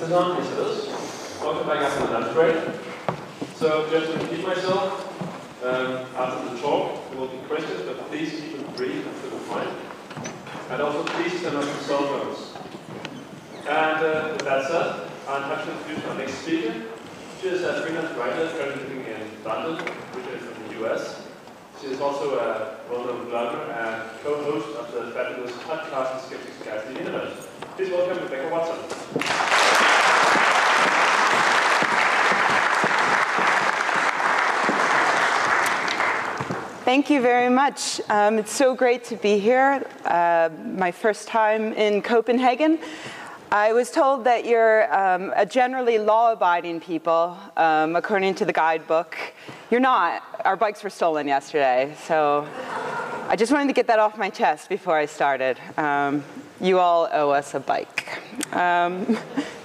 Is this on? Yes, it is. Welcome back after the lunch break. So, just to repeat myself, after the talk, there will be questions, but please keep them brief and to the point. And also, please turn off your cell phones. And with that said, I'm happy to introduce our next speaker. She is a freelance writer currently living in London, originally from the US. She is also a well-known blogger and co-host of the fabulous Podcast and Skeptics, Gods and Politics. Please welcome Rebecca Watson. Thank you very much. It's so great to be here. My first time in Copenhagen. I was told that you're a generally law-abiding people, according to the guidebook. You're not. Our bikes were stolen yesterday, so I just wanted to get that off my chest before I started. You all owe us a bike.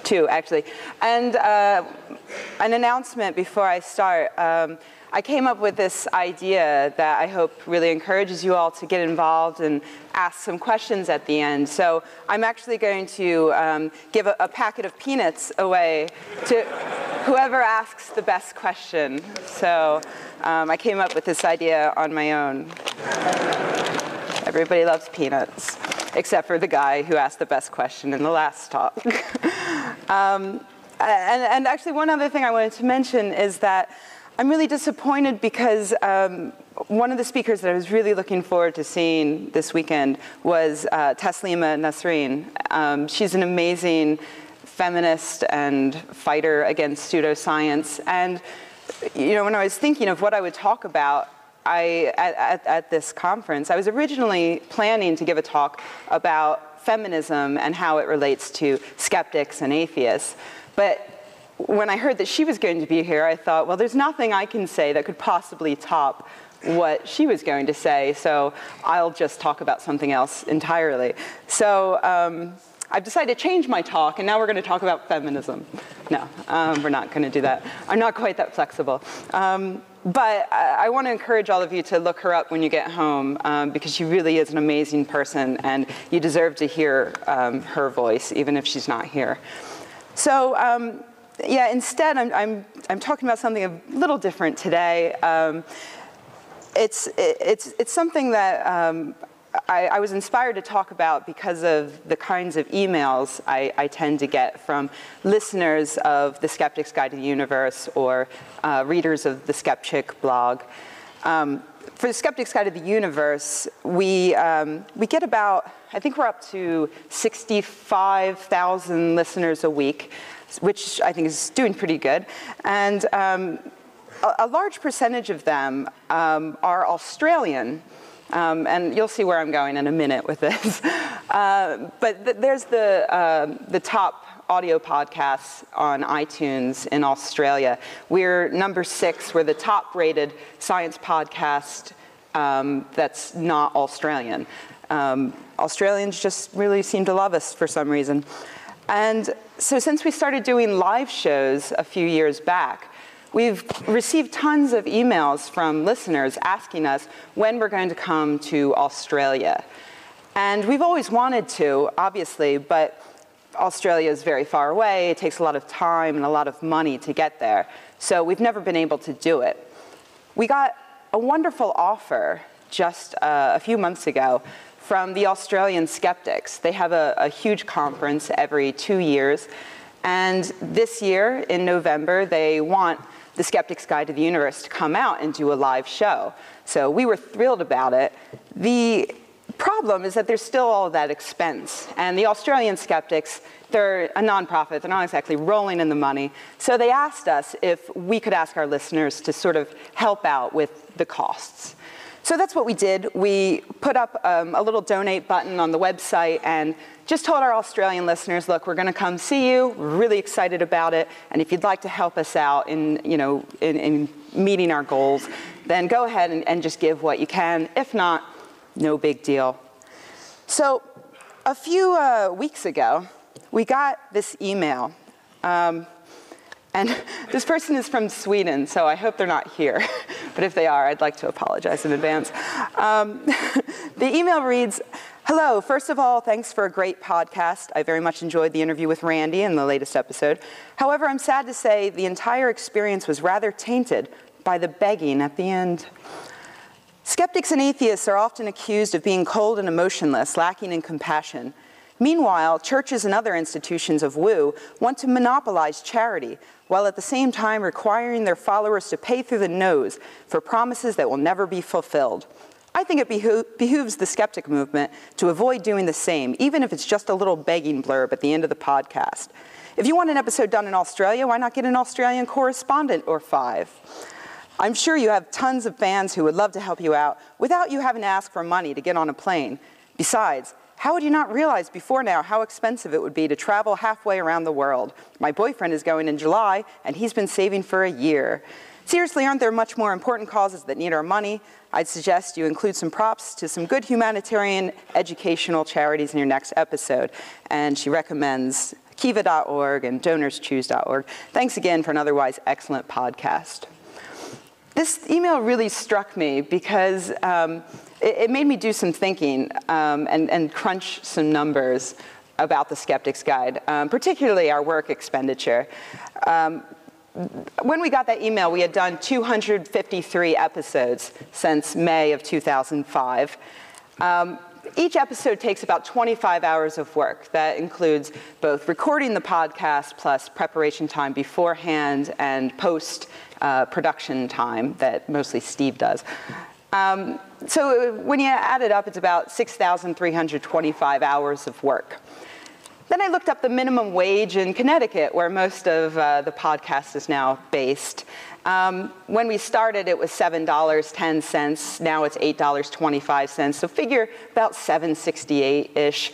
Two, actually. And an announcement before I start. I came up with this idea that I hope really encourages you all to get involved and ask some questions at the end. So I'm actually going to give a packet of peanuts away to whoever asks the best question. So I came up with this idea on my own. Everybody loves peanuts, except for the guy who asked the best question in the last talk. And actually, one other thing I wanted to mention is that I'm really disappointed because one of the speakers that I was really looking forward to seeing this weekend was Taslima Nasreen. She's an amazing feminist and fighter against pseudoscience. And when I was thinking of what I would talk about at this conference, I was originally planning to give a talk about feminism and how it relates to skeptics and atheists. But when I heard that she was going to be here, I thought, well, there's nothing I can say that could possibly top what she was going to say, so I'll just talk about something else entirely. So I've decided to change my talk, and now we're going to talk about feminism. No, we're not going to do that. I'm not quite that flexible. But I want to encourage all of you to look her up when you get home, because she really is an amazing person, and you deserve to hear her voice, even if she's not here. So yeah, instead, I'm talking about something a little different today. It's something that I was inspired to talk about because of the kinds of emails I tend to get from listeners of the Skeptic's Guide to the Universe or readers of the Skeptic blog. For the Skeptic's Guide to the Universe, we get about, I think we're up to 65,000 listeners a week, which I think is doing pretty good. And a large percentage of them are Australian. And you'll see where I'm going in a minute with this. But there's the top audio podcasts on iTunes in Australia. We're number 6. We're the top-rated science podcast that's not Australian. Australians just really seem to love us for some reason. And so since we started doing live shows a few years back, we've received tons of emails from listeners asking us when we're going to come to Australia. And we've always wanted to, obviously, but Australia is very far away. It takes a lot of time and a lot of money to get there. So we've never been able to do it. We got a wonderful offer just a few months ago from the Australian Skeptics. They have a huge conference every 2 years. And this year, in November, they want the Skeptic's Guide to the Universe to come out and do a live show. So we were thrilled about it. The problem is that there's still all of that expense. And the Australian Skeptics, they're a nonprofit. They're not exactly rolling in the money. So they asked us if we could ask our listeners to sort of help out with the costs. So that's what we did. We put up a little donate button on the website and just told our Australian listeners, look, we're going to come see you. We're really excited about it. And if you'd like to help us out in meeting our goals, then go ahead and just give what you can. If not, no big deal. So a few weeks ago, we got this email. And this person is from Sweden, so I hope they're not here. But if they are, I'd like to apologize in advance. The email reads, Hello. First of all, thanks for a great podcast. I very much enjoyed the interview with Randy in the latest episode. However, I'm sad to say the entire experience was rather tainted by the begging at the end. Skeptics and atheists are often accused of being cold and emotionless, lacking in compassion. Meanwhile, churches and other institutions of woo want to monopolize charity, while at the same time requiring their followers to pay through the nose for promises that will never be fulfilled. I think it behooves the skeptic movement to avoid doing the same, even if it's just a little begging blurb at the end of the podcast. If you want an episode done in Australia, why not get an Australian correspondent or 5? I'm sure you have tons of fans who would love to help you out without you having to ask for money to get on a plane. Besides, how would you not realize before now how expensive it would be to travel halfway around the world? My boyfriend is going in July, and he's been saving for a year. Seriously, aren't there much more important causes that need our money? I'd suggest you include some props to some good humanitarian educational charities in your next episode. And she recommends kiva.org and donorschoose.org. Thanks again for an otherwise excellent podcast. This email really struck me because it made me do some thinking and crunch some numbers about the Skeptic's Guide, particularly our work expenditure. When we got that email, we had done 253 episodes since May of 2005. Each episode takes about 25 hours of work. That includes both recording the podcast plus preparation time beforehand and post-production time that mostly Steve does. So when you add it up, it's about 6,325 hours of work. Then I looked up the minimum wage in Connecticut, where most of the podcast is now based. When we started, it was $7.10. Now it's $8.25. So figure about $7.68-ish.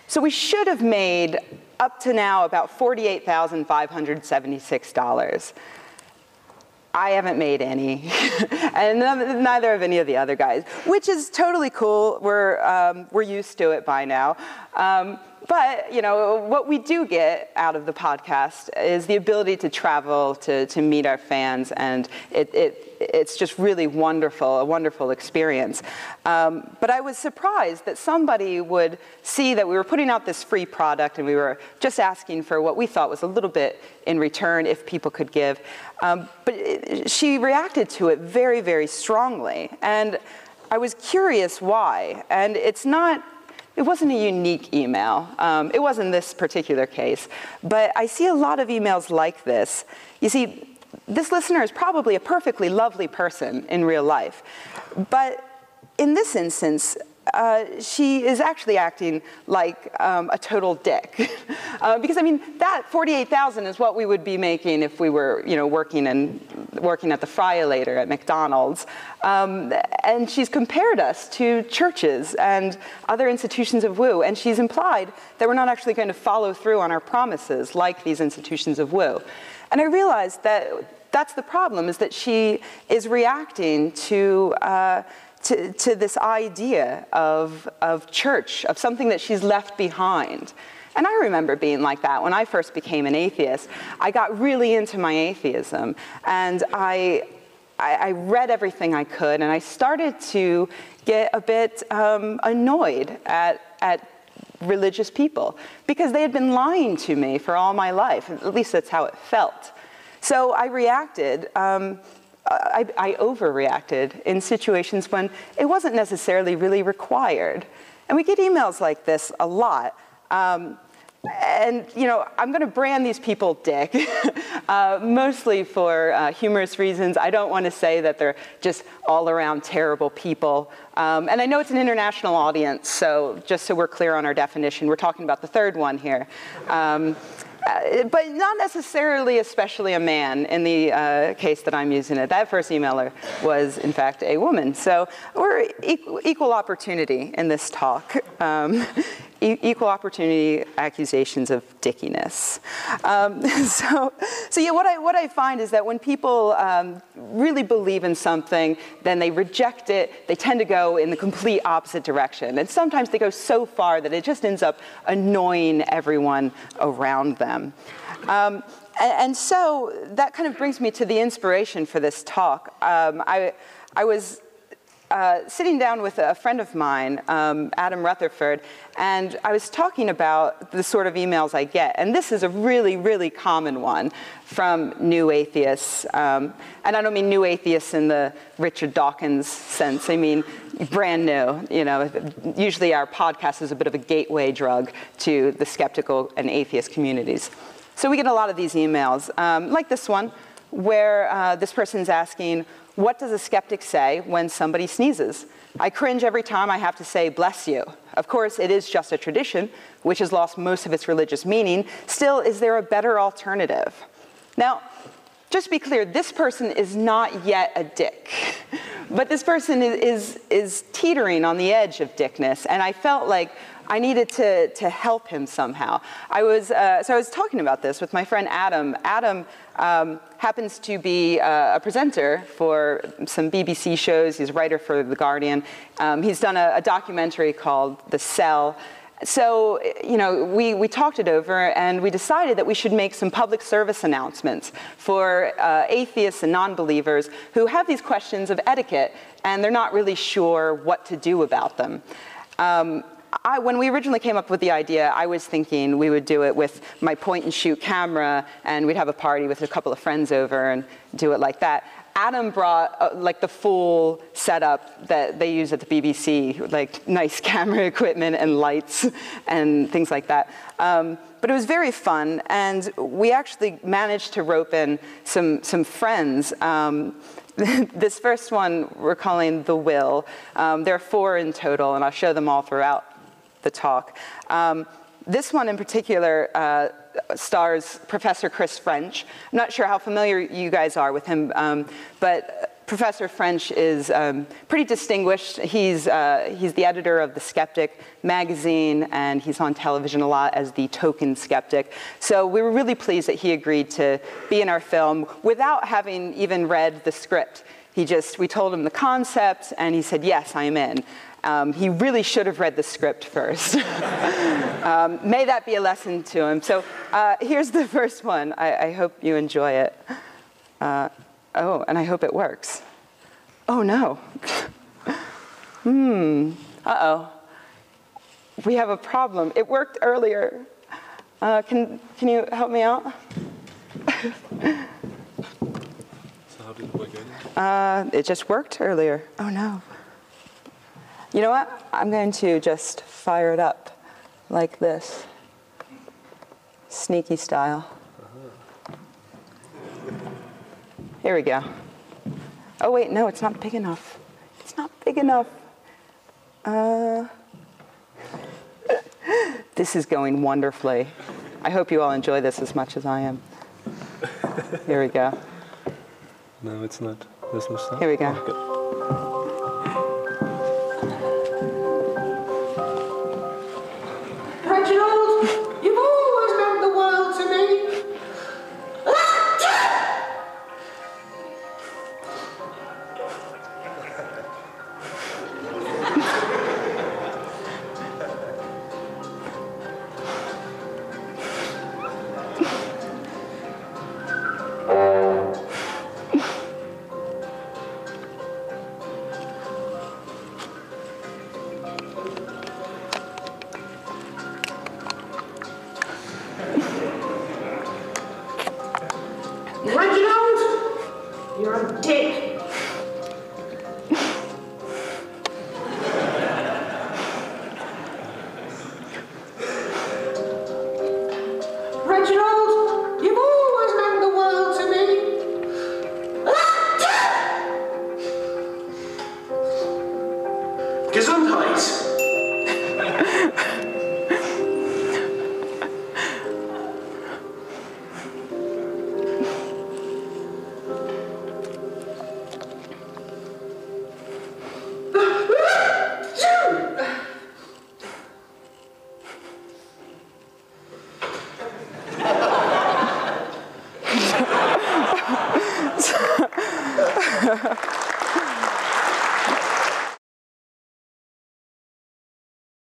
So we should have made, up to now, about $48,576. I haven't made any, and neither have any of the other guys, which is totally cool. We're used to it by now. But, you know, what we do get out of the podcast is the ability to travel, to meet our fans, and it's just really wonderful, a wonderful experience. But I was surprised that somebody would see that we were putting out this free product and we were just asking for what we thought was a little bit in return if people could give. But she reacted to it very, very strongly. And I was curious why. And it wasn't a unique email. It wasn't this particular case. But I see a lot of emails like this. You see, this listener is probably a perfectly lovely person in real life. But in this instance, she is actually acting like a total dick. Because, I mean, that $48,000 is what we would be making if we were, you know, working at the Fryolator at McDonald's. And she's compared us to churches and other institutions of woo. And she's implied that we're not actually going to follow through on our promises like these institutions of woo. And I realized that that's the problem, is that she is reacting to this idea of church, of something that she's left behind. And I remember being like that when I first became an atheist. I got really into my atheism, and I read everything I could, and I started to get a bit annoyed at religious people because they had been lying to me for all my life. At least that's how it felt. So I reacted. I overreacted in situations when it wasn't necessarily really required. And we get emails like this a lot. And, you know, I'm going to brand these people dick, mostly for humorous reasons. I don't want to say that they're just all-around terrible people. And I know it's an international audience, so just so we're clear on our definition, we're talking about the third one here. But not necessarily especially a man in the case that I'm using it. That first emailer was, in fact, a woman. So we're equal opportunity in this talk. Equal opportunity accusations of dickiness. So yeah, what I find is that when people really believe in something, then they reject it. They tend to go in the complete opposite direction. And sometimes they go so far that it just ends up annoying everyone around them. And so that kind of brings me to the inspiration for this talk. I was sitting down with a friend of mine, Adam Rutherford, and I was talking about the sort of emails I get. And this is a really, really common one from new atheists. And I don't mean new atheists in the Richard Dawkins sense. I mean brand new. You know, usually our podcast is a bit of a gateway drug to the skeptical and atheist communities. So we get a lot of these emails, like this one, where this person's asking, what does a skeptic say when somebody sneezes? I cringe every time I have to say, bless you. Of course, it is just a tradition, which has lost most of its religious meaning. Still, is there a better alternative? Now, just to be clear, this person is not yet a dick. But this person is teetering on the edge of dickness, and I felt like I needed to help him somehow. So I was talking about this with my friend Adam. Adam happens to be a presenter for some BBC shows. He's a writer for The Guardian. He's done a documentary called The Cell. So, you know, we talked it over, and we decided that we should make some public service announcements for atheists and non-believers who have these questions of etiquette, and they're not really sure what to do about them. When we originally came up with the idea, I was thinking we would do it with my point-and-shoot camera, and we'd have a party with a couple of friends over and do it like that. Adam brought like the full setup that they use at the BBC, like nice camera equipment and lights and things like that. But it was very fun, and we actually managed to rope in some friends. This first one we're calling The Will. There are 4 in total, and I'll show them all throughout the talk. This one in particular stars Professor Chris French. I'm not sure how familiar you guys are with him, but Professor French is pretty distinguished. He's the editor of The Skeptic magazine, and he's on television a lot as the token skeptic. So we were really pleased that he agreed to be in our film without having even read the script. We told him the concept, and he said, yes, I'm in. He really should have read the script first. May that be a lesson to him. So here's the first one. I hope you enjoy it. Oh, and I hope it works. Oh, no. Uh-oh. We have a problem. It worked earlier. Can you help me out? So how did it work earlier? It just worked earlier. Oh, no. You know what? I'm going to just fire it up like this. Sneaky style. Here we go. Oh, wait, no, it's not big enough. It's not big enough. This is going wonderfully. I hope you all enjoy this as much as I am. Here we go. No, it's not. There's no sound. Here we go. Okay. You've always meant the world to me. You're a dick. Reginald!